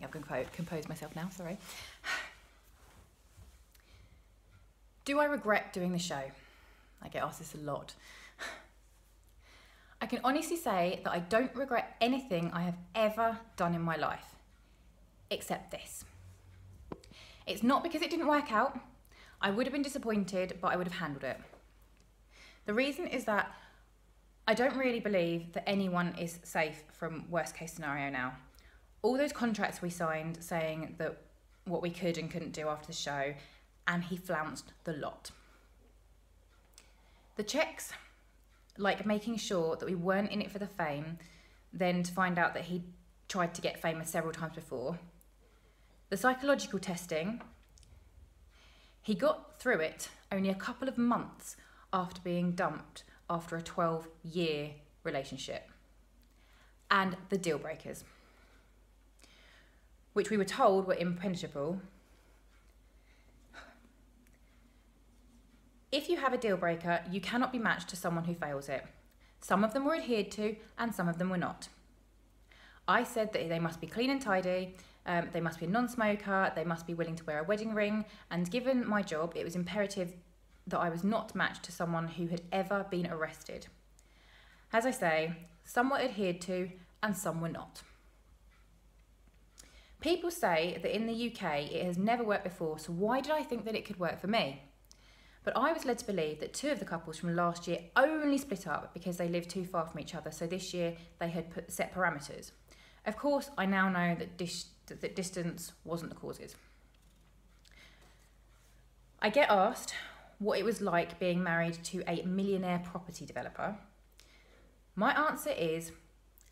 I've composed myself now, sorry. Do I regret doing the show? I get asked this a lot. I can honestly say that I don't regret anything I have ever done in my life, except this. It's not because it didn't work out. I would have been disappointed, but I would have handled it. The reason is that I don't really believe that anyone is safe from worst case scenario now. All those contracts we signed saying that what we could and couldn't do after the show, and he flounced the lot. The checks, like making sure that we weren't in it for the fame, then to find out that he tried to get famous several times before. The psychological testing, he got through it only a couple of months after being dumped after a 12-year relationship. And the deal breakers, which we were told were impenetrable. If you have a deal breaker, you cannot be matched to someone who fails it. Some of them were adhered to and some of them were not. I said that they must be clean and tidy, they must be a non-smoker, they must be willing to wear a wedding ring, and given my job, it was imperative that I was not matched to someone who had ever been arrested. As I say, some were adhered to and some were not. People say that in the UK it has never worked before, so why did I think that it could work for me? But I was led to believe that 2 of the couples from last year only split up because they lived too far from each other, so this year they had set parameters. Of course, I now know that distance wasn't the causes. I get asked what it was like being married to a millionaire property developer. My answer is,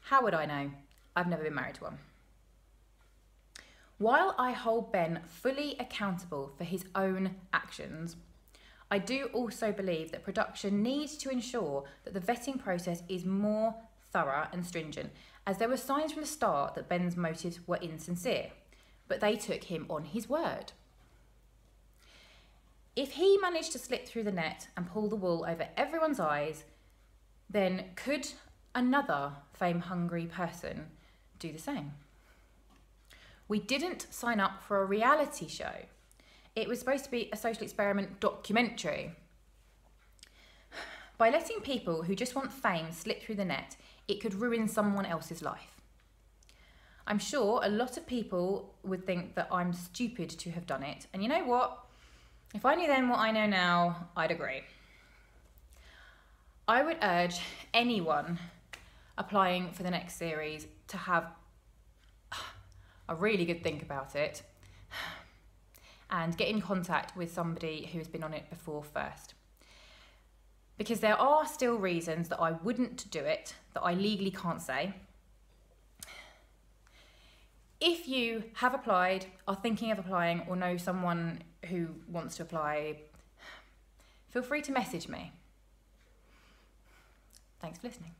how would I know? I've never been married to one. While I hold Ben fully accountable for his own actions, I do also believe that production needs to ensure that the vetting process is more thorough and stringent, as there were signs from the start that Ben's motives were insincere, but they took him on his word. If he managed to slip through the net and pull the wool over everyone's eyes, then could another fame-hungry person do the same? We didn't sign up for a reality show. It was supposed to be a social experiment documentary. By letting people who just want fame slip through the net, it could ruin someone else's life. I'm sure a lot of people would think that I'm stupid to have done it, and you know what? If I knew then what I know now, I'd agree. I would urge anyone applying for the next series to have a really good think about it and get in contact with somebody who has been on it before first. Because there are still reasons that I wouldn't do it that I legally can't say. If you have applied, are thinking of applying, or know someone who wants to apply, feel free to message me. Thanks for listening.